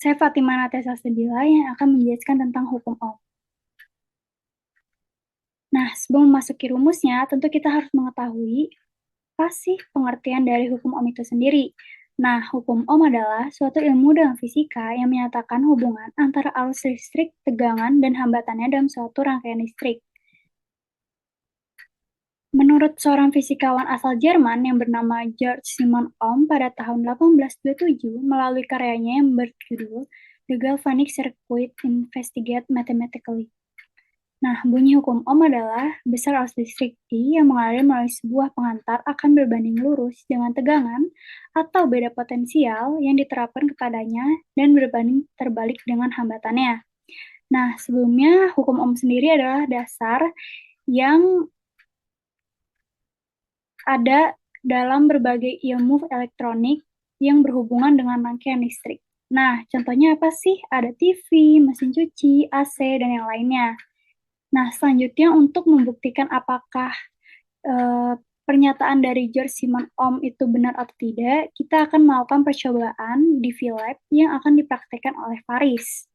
Saya Fatima Natesa Sedila yang akan menjelaskan tentang hukum Ohm. Nah, sebelum memasuki rumusnya, tentu kita harus mengetahui apa sih pengertian dari hukum Ohm itu sendiri. Nah, hukum Ohm adalah suatu ilmu dalam fisika yang menyatakan hubungan antara arus listrik, tegangan, dan hambatannya dalam suatu rangkaian listrik. Menurut seorang fisikawan asal Jerman yang bernama Georg Simon Ohm pada tahun 1827 melalui karyanya yang berjudul The Galvanic Circuit Investigate Mathematically. Nah, bunyi hukum Ohm adalah besar arus listrik I yang mengalir melalui sebuah pengantar akan berbanding lurus dengan tegangan atau beda potensial yang diterapkan kepadanya dan berbanding terbalik dengan hambatannya. Nah, sebelumnya hukum Ohm sendiri adalah dasar yang ada dalam berbagai ilmu elektronik yang berhubungan dengan rangkaian listrik. Nah, contohnya apa sih? Ada TV, mesin cuci, AC, dan yang lainnya. Nah, selanjutnya untuk membuktikan apakah pernyataan dari George Simon Ohm itu benar atau tidak, kita akan melakukan percobaan di V-Lab yang akan dipraktikkan oleh Faris.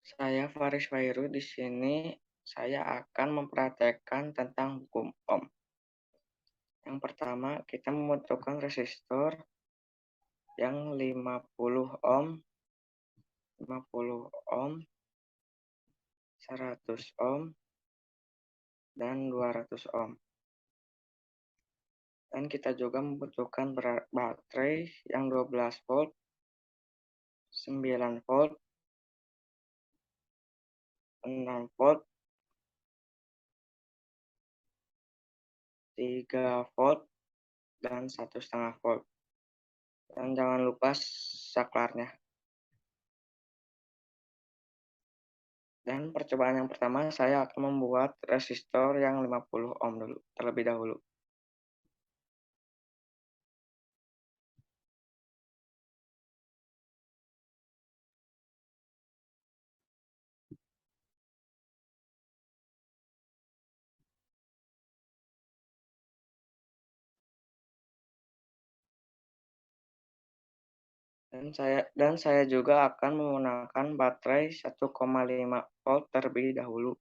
Saya Faris Wairu. Di sini saya akan mempraktekkan tentang hukum Ohm. Yang pertama, kita membutuhkan resistor yang 50 ohm, 50 ohm, 100 ohm, dan 200 ohm. Dan kita juga membutuhkan baterai yang 12 volt, 9 volt, 6 volt, 3 volt, dan 1,5 volt. Dan jangan lupa saklarnya. Dan percobaan yang pertama, saya akan membuat resistor yang 50 ohm dulu, terlebih dahulu. Dan saya juga akan menggunakan baterai 1,5 volt terlebih dahulu.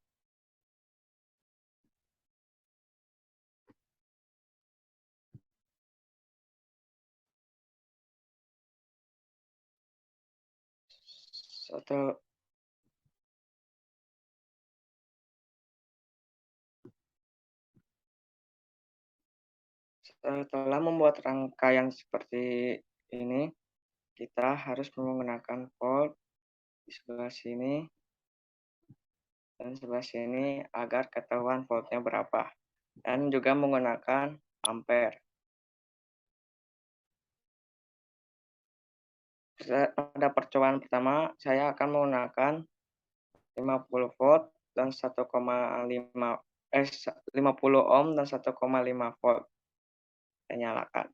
Setelah membuat rangkaian seperti ini, kita harus menggunakan volt di sebelah sini dan sebelah sini agar ketahuan voltnya berapa. Dan juga menggunakan ampere. Pada percobaan pertama, saya akan menggunakan 50 volt dan 50 ohm dan 1,5 volt. Saya nyalakan.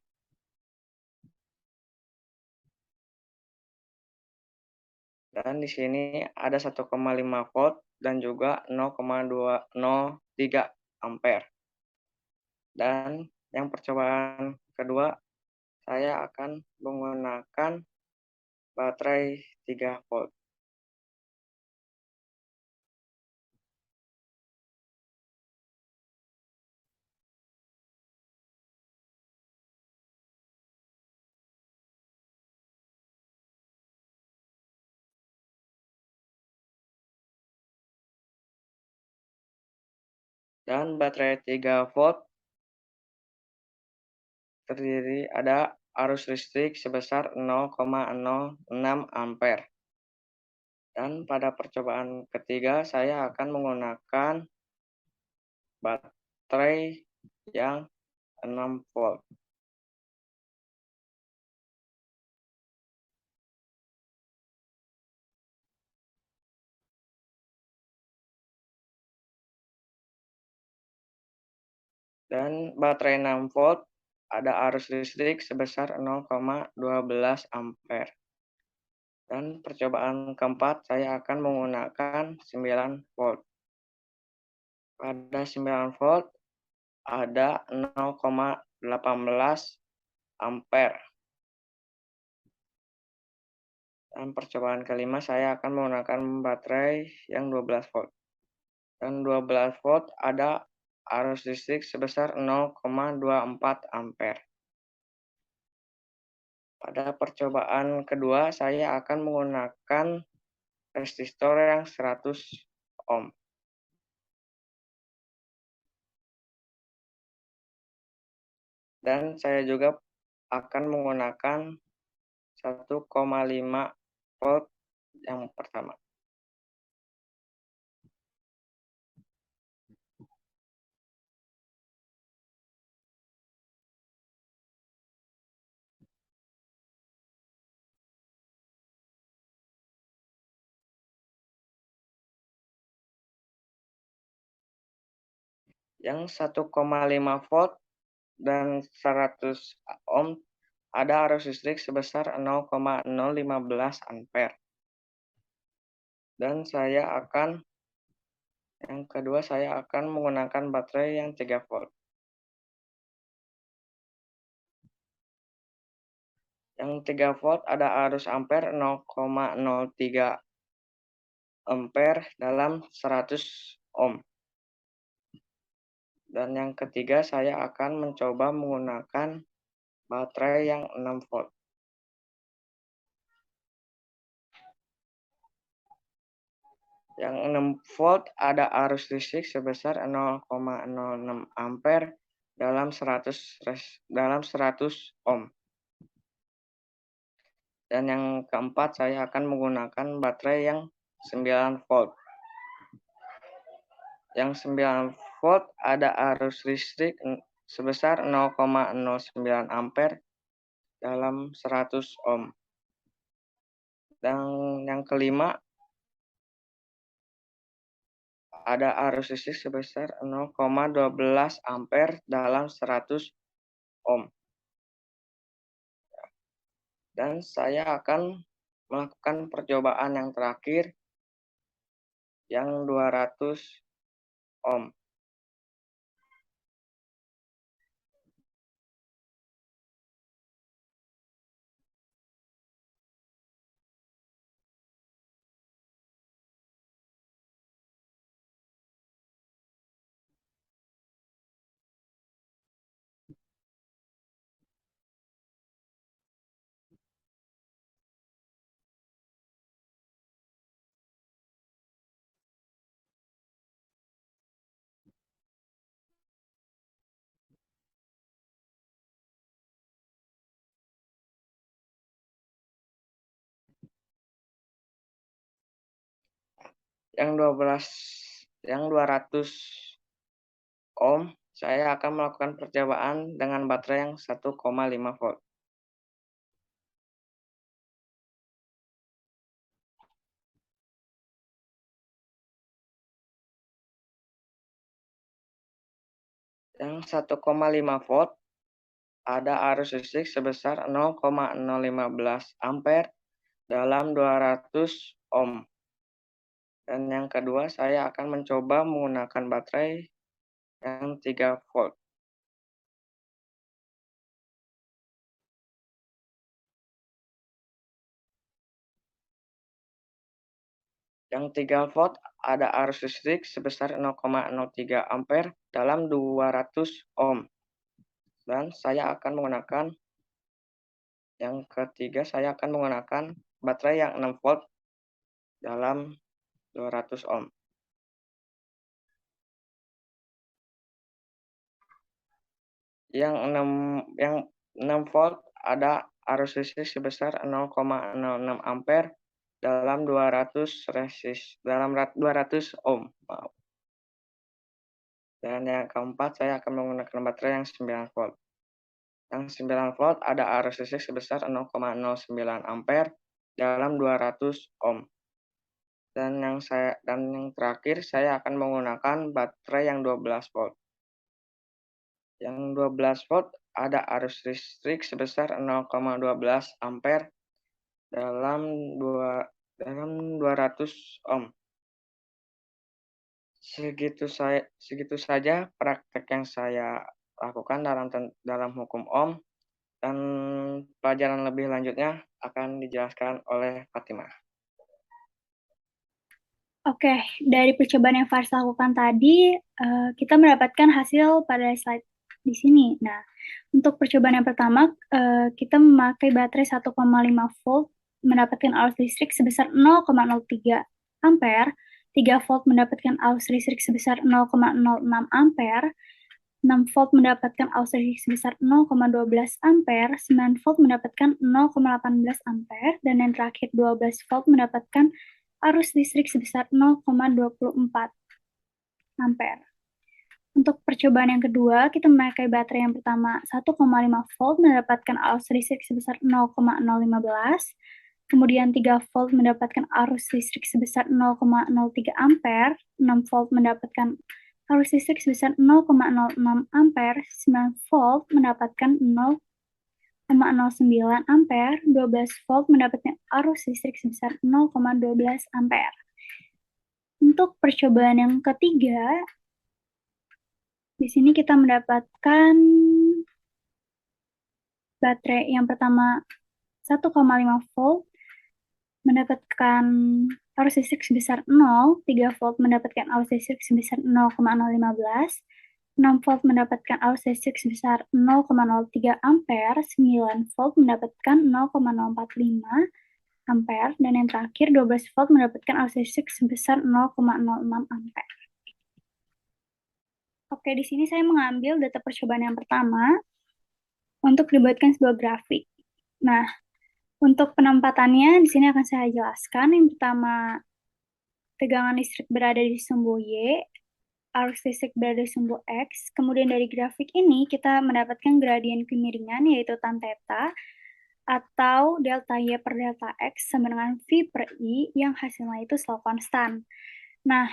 Dan di sini ada 1,5 volt dan juga 0,203 ampere. Dan yang percobaan kedua, saya akan menggunakan baterai 3 volt. Dan baterai 3 volt terdiri ada arus listrik sebesar 0,06 ampere. Dan pada percobaan ketiga, saya akan menggunakan baterai yang 6 volt. Dan baterai 6 volt ada arus listrik sebesar 0,12 ampere. Dan percobaan keempat saya akan menggunakan 9 volt. Pada 9 volt ada 0,18 ampere. Dan percobaan kelima saya akan menggunakan baterai yang 12 volt. Dan 12 volt ada arus listrik sebesar 0,24 ampere. Pada percobaan kedua saya akan menggunakan resistor yang 100 ohm. Dan saya juga akan menggunakan 1,5 volt yang pertama. Yang 1,5 volt dan 100 ohm ada arus listrik sebesar 0,015 ampere. Dan yang kedua saya akan menggunakan baterai yang 3 volt. Yang 3 volt ada arus ampere 0,03 ampere dalam 100 ohm. Dan yang ketiga saya akan mencoba menggunakan baterai yang 6 volt. Yang 6 volt ada arus listrik sebesar 0,06 ampere dalam 100 ohm. Dan yang keempat saya akan menggunakan baterai yang 9 volt. Yang 9 volt ada arus listrik sebesar 0,09 ampere dalam 100 ohm. Dan yang kelima ada arus listrik sebesar 0,12 ampere dalam 100 ohm. Dan saya akan melakukan percobaan yang terakhir yang 200 ohm. Yang 200 ohm saya akan melakukan percobaan dengan baterai yang 1,5 volt. Yang 1,5 volt ada arus listrik sebesar 0,015 ampere dalam 200 ohm. Dan yang kedua saya akan mencoba menggunakan baterai yang 3 volt. Yang 3 volt ada arus listrik sebesar 0,03 ampere dalam 200 ohm. Dan saya akan menggunakan yang ketiga saya akan menggunakan baterai yang 6 volt dalam 200 ohm. Yang 6 volt ada arus listrik sebesar 0,06 ampere dalam 200 ohm. Dan yang keempat, saya akan menggunakan baterai yang 9 volt. Yang 9 volt ada arus listrik sebesar 0,09 ampere dalam 200 ohm. Dan yang terakhir saya akan menggunakan baterai yang 12 volt. Yang 12 volt ada arus listrik sebesar 0,12 ampere dalam 200 ohm. Segitu saja praktek yang saya lakukan dalam hukum ohm, dan pelajaran lebih lanjutnya akan dijelaskan oleh Fatimah. Oke, dari percobaan yang Fars lakukan tadi, kita mendapatkan hasil pada slide di sini. Nah, untuk percobaan yang pertama, kita memakai baterai 1,5 volt mendapatkan arus listrik sebesar 0,03 ampere, 3 volt mendapatkan arus listrik sebesar 0,06 ampere, 6 volt mendapatkan arus listrik sebesar 0,12 ampere, 9 volt mendapatkan 0,18 ampere, dan yang terakhir 12 volt mendapatkan arus listrik sebesar 0,24 ampere. Untuk percobaan yang kedua, kita memakai baterai yang pertama 1,5 volt mendapatkan arus listrik sebesar 0,015, kemudian 3 volt mendapatkan arus listrik sebesar 0,03 ampere, 6 volt mendapatkan arus listrik sebesar 0,06 ampere, 9 volt mendapatkan 0,09 ampere, 12 volt mendapatkan arus listrik sebesar 0,12 ampere. Untuk percobaan yang ketiga, di sini kita mendapatkan baterai yang pertama 1,5 volt mendapatkan arus listrik sebesar 0, 3 volt mendapatkan arus listrik sebesar 0,015, 6 volt mendapatkan arus listrik sebesar 0,03 ampere, 9 volt mendapatkan 0,045 ampere, dan yang terakhir 12 volt mendapatkan arus listrik sebesar 0,06 ampere. Oke, di sini saya mengambil data percobaan yang pertama untuk dibuatkan sebuah grafik. Nah, untuk penempatannya di sini akan saya jelaskan. Yang pertama, tegangan listrik berada di sumbu Y, arus listrik berada di sumbu X. Kemudian dari grafik ini kita mendapatkan gradien kemiringan yaitu tan theta atau delta Y per delta X sama dengan V per I yang hasilnya itu selalu konstan. Nah,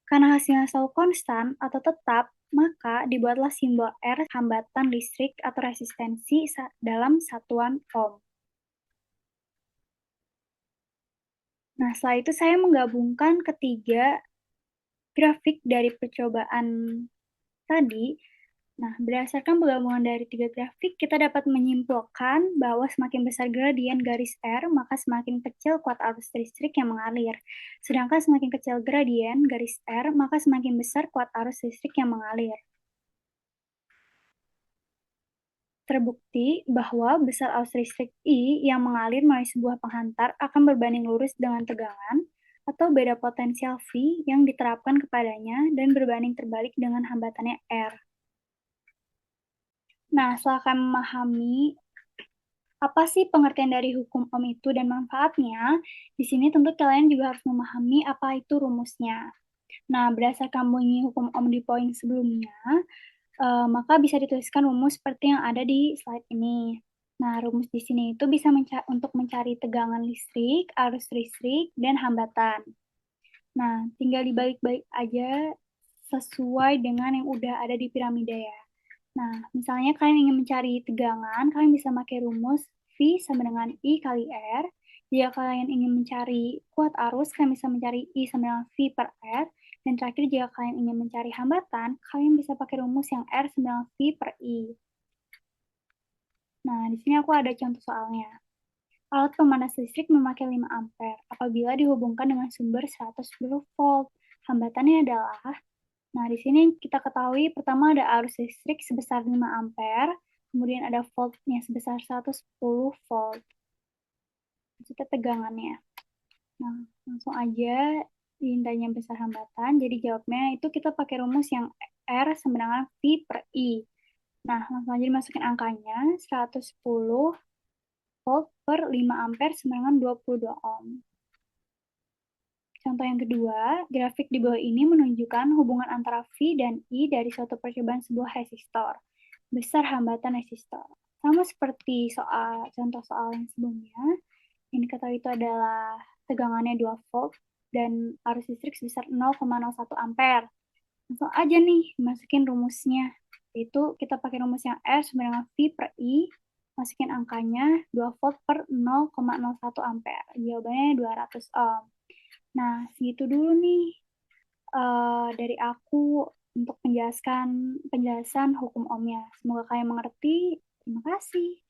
karena hasilnya selalu konstan atau tetap, maka dibuatlah simbol R hambatan listrik atau resistensi dalam satuan ohm. Nah, setelah itu saya menggabungkan ketiga grafik dari percobaan tadi. Nah, berdasarkan penggabungan dari tiga grafik, kita dapat menyimpulkan bahwa semakin besar gradien garis R, maka semakin kecil kuat arus listrik yang mengalir. Sedangkan semakin kecil gradien garis R, maka semakin besar kuat arus listrik yang mengalir. Terbukti bahwa besar arus listrik I yang mengalir melalui sebuah penghantar akan berbanding lurus dengan tegangan atau beda potensial V yang diterapkan kepadanya dan berbanding terbalik dengan hambatannya R. Nah, setelah kalian memahami apa sih pengertian dari hukum ohm itu dan manfaatnya, di sini tentu kalian juga harus memahami apa itu rumusnya. Nah, berdasarkan bunyi hukum ohm di poin sebelumnya, maka bisa dituliskan rumus seperti yang ada di slide ini. Nah, rumus di sini itu bisa untuk mencari tegangan listrik, arus listrik, dan hambatan. Nah, tinggal dibalik-balik aja sesuai dengan yang udah ada di piramida ya. Nah, misalnya kalian ingin mencari tegangan, kalian bisa pakai rumus V sama dengan I kali R. Jika kalian ingin mencari kuat arus, kalian bisa mencari I sama dengan V per R. Dan terakhir, jika kalian ingin mencari hambatan, kalian bisa pakai rumus yang R sama dengan V per I. Nah, di sini aku ada contoh soalnya. Alat pemanas listrik memakai 5 ampere apabila dihubungkan dengan sumber 110 volt. Hambatannya adalah, nah di sini kita ketahui pertama ada arus listrik sebesar 5 ampere, kemudian ada voltnya sebesar 110 volt. Kita tegangannya. Nah, langsung aja ditanya besar hambatan, jadi jawabnya itu kita pakai rumus yang R sama dengan V per I. Nah, langsung aja dimasukin angkanya, 110 volt per 5 ampere sama dengan 22 ohm. Contoh yang kedua, grafik di bawah ini menunjukkan hubungan antara V dan I dari suatu percobaan sebuah resistor. Besar hambatan resistor. Sama seperti contoh soal yang sebelumnya, yang diketahui itu adalah tegangannya 2 volt dan arus listrik sebesar 0,01 ampere. Langsung aja nih, masukin rumusnya. Itu kita pakai rumus yang R sama dengan V per I, masukin angkanya 2 volt per 0,01 ampere. Jawabannya 200 ohm. Nah, segitu dulu nih dari aku untuk penjelasan hukum ohmnya. Semoga kalian mengerti. Terima kasih.